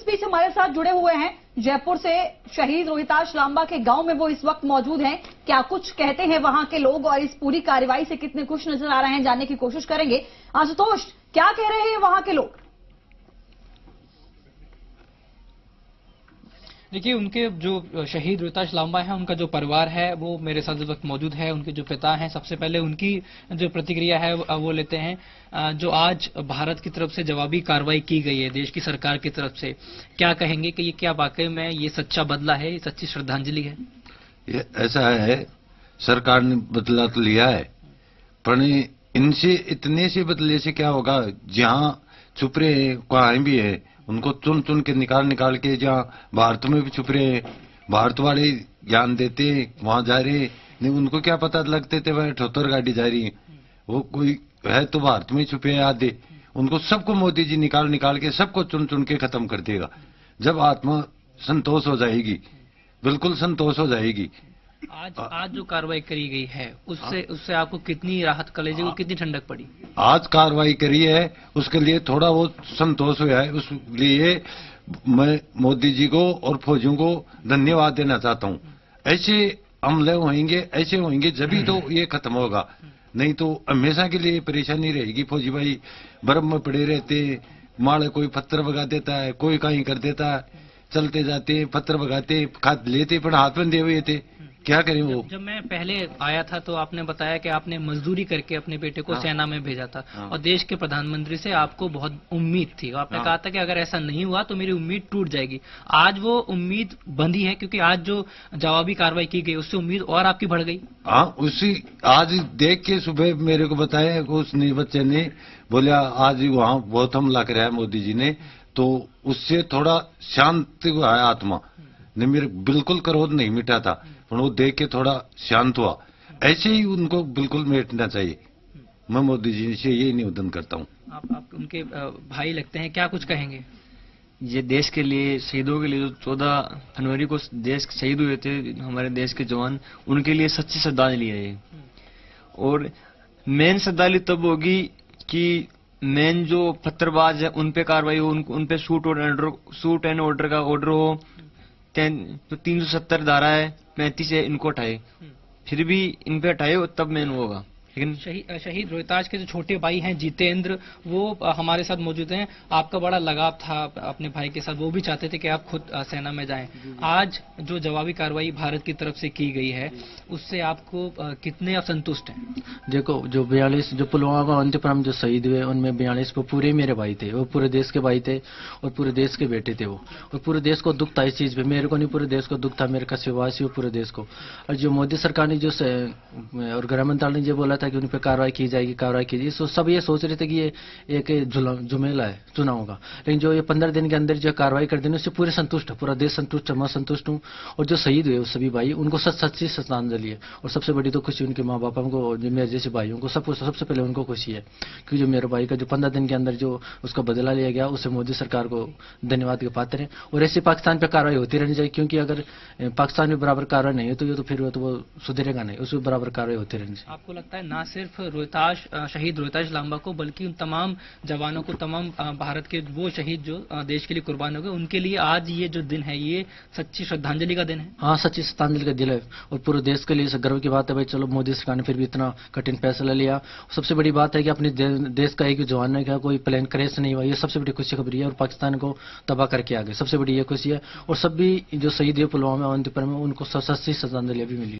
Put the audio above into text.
बीच हमारे साथ जुड़े हुए हैं जयपुर से शहीद रोहिताश लांबा के गांव में वो इस वक्त मौजूद हैं। क्या कुछ कहते हैं वहां के लोग और इस पूरी कार्रवाई से कितने खुश नजर आ रहे हैं, जानने की कोशिश करेंगे। आशुतोष, क्या कह रहे हैं वहां के लोग? देखिए, उनके जो शहीद रोहिताश लांबा है, उनका जो परिवार है वो मेरे साथ इस वक्त मौजूद है। उनके जो पिता हैं, सबसे पहले उनकी जो प्रतिक्रिया है वो लेते हैं। जो आज भारत की तरफ से जवाबी कार्रवाई की गई है देश की सरकार की तरफ से, क्या कहेंगे कि ये क्या वाकई में ये सच्चा बदला है, ये सच्ची श्रद्धांजलि है? ये ऐसा है, सरकार ने बदला तो लिया है, पर इनसे इतने से बदले से क्या होगा? जहां छुप रहे कहीं भी है, उनको चुन चुन के निकाल के, जहां भारत में भी छुप रहे, भारत वाले ज्ञान देते वहां जा रहे, नहीं उनको क्या पता लगते थे वह 78 गाड़ी जा रही है। वो कोई है तो भारत में छुपे हैं आधे, उनको सबको मोदी जी निकाल के सबको चुन चुन के खत्म कर देगा। जब आत्मा संतोष हो जाएगी, बिल्कुल संतोष हो जाएगी। आज जो कार्रवाई करी गई है उससे आपको कितनी राहत, कलेजे को कितनी ठंडक पड़ी? आज कार्रवाई करी है उसके लिए थोड़ा वो संतोष हुआ है, उस लिए मैं मोदी जी को और फौजियों को धन्यवाद देना चाहता हूँ। ऐसे हमले होंगे जब तो ये खत्म होगा, नहीं तो हमेशा के लिए परेशानी रहेगी। फौजी भाई बर्फ में पड़े रहते, माड़े कोई पत्थर भगा देता है, कोई कहीं कर देता है, चलते जाते पत्थर भगाते, खाद लेते पर हाथ में दे हुए थे, क्या करें वो। जब मैं पहले आया था तो आपने बताया कि आपने मजदूरी करके अपने बेटे को सेना में भेजा था और देश के प्रधानमंत्री से आपको बहुत उम्मीद थी। आपने कहा था कि अगर ऐसा नहीं हुआ तो मेरी उम्मीद टूट जाएगी। आज वो उम्मीद बंधी है, क्योंकि आज जो जवाबी कार्रवाई की गई उससे उम्मीद और आपकी बढ़ गई। हाँ, उसी आज देख के सुबह मेरे को बताया उस बच्चे ने, बोला आज वहाँ बहुत हमला कराया मोदी जी ने, तो उससे थोड़ा शांत हुआ आत्मा ने, मेरे बिल्कुल क्रोध नहीं मिटा था, पर वो देख के थोड़ा शांत हुआ। ऐसे ही उनको बिल्कुल मिटना चाहिए। मैं मोदी जी से यही निवेदन करता हूँ। आप उनके भाई लगते हैं, क्या कुछ कहेंगे? ये देश के लिए, शहीदों के लिए, जो 14 फरवरी को देश शहीद हुए थे हमारे देश के जवान, उनके लिए सच्ची श्रद्धांजलि है ये। और मेन श्रद्धांजलि तब होगी कि मेन जो पत्थरबाज है उन पे कार्रवाई हो, उन पे शूट एंड ऑर्डर का ऑर्डर हो। तो 370 धारा है, 35 है, इनको हटाए, फिर भी इन पे हटाए तब मेन होगा। लेकिन शहीद रोहिताश के जो छोटे भाई हैं जितेंद्र, वो हमारे साथ मौजूद हैं। आपका बड़ा लगाव था अपने भाई के साथ, वो भी चाहते थे कि आप खुद सेना में जाएं। आज जो जवाबी कार्रवाई भारत की तरफ से की गई है उससे आपको कितने असंतुष्ट हैं? देखो, जो 42 जो पुलवामा अंतिम जो शहीद हुए उनमें 42 वो पूरे मेरे भाई थे, वो पूरे देश के भाई थे और पूरे देश के बेटे थे वो, और पूरे देश को दुख था इस चीज पे। मेरे को नहीं, पूरे देश को दुख था, मेरे कस्बेवासी पूरे देश को। और जो मोदी सरकार ने और गृह मंत्रालय ने जो बोला कि उन पर कार्रवाई की जाएगी, तो सब ये सोच रहे थे कि ये एक झुमेला है चुनाव का। लेकिन जो ये 15 दिन के अंदर जो कार्रवाई कर देने उससे पूरे संतुष्ट है, पूरा देश संतुष्ट है, मैं संतुष्ट हूँ। और जो शहीद हुए सभी भाई, उनको सच्ची श्रद्धांजलि है। और सबसे बड़ी तो खुशी उनके माँ बापों को, जो मेरे जैसे भाइयों को, सबको सबसे पहले उनको खुशी है, क्योंकि जो मेरे भाई का जो 15 दिन के अंदर जो उसका बदला लिया गया, उससे मोदी सरकार को धन्यवाद के पात्र है। और ऐसे पाकिस्तान पर कार्रवाई होती रहनी चाहिए, क्योंकि अगर पाकिस्तान में बराबर कार्रवाई नहीं है तो फिर वो सुधरेगा नहीं, उसमें बराबर कार्रवाई होती रहनी चाहिए। आपको लगता है ना सिर्फ शहीद रोहिताश लांबा को, बल्कि उन तमाम जवानों को, तमाम भारत के वो शहीद जो देश के लिए कुर्बान हो गए, उनके लिए आज ये जो दिन है ये सच्ची श्रद्धांजलि का दिन है? हाँ, सच्ची श्रद्धांजलि का दिन है और पूरे देश के लिए गर्व की बात है भाई। चलो, मोदी सरकार ने फिर भी इतना कठिन फैसला लिया। सबसे बड़ी बात है कि अपने देश का एक जवान का कोई प्लेन क्रैश नहीं हुआ, ये सबसे बड़ी खुशी खबरी है। और पाकिस्तान को तबाह करके आ गए, सबसे बड़ी ये खुशी है। और सभी जो शहीद है पुलवामा में उनको सच्ची श्रद्धांजलि भी मिली।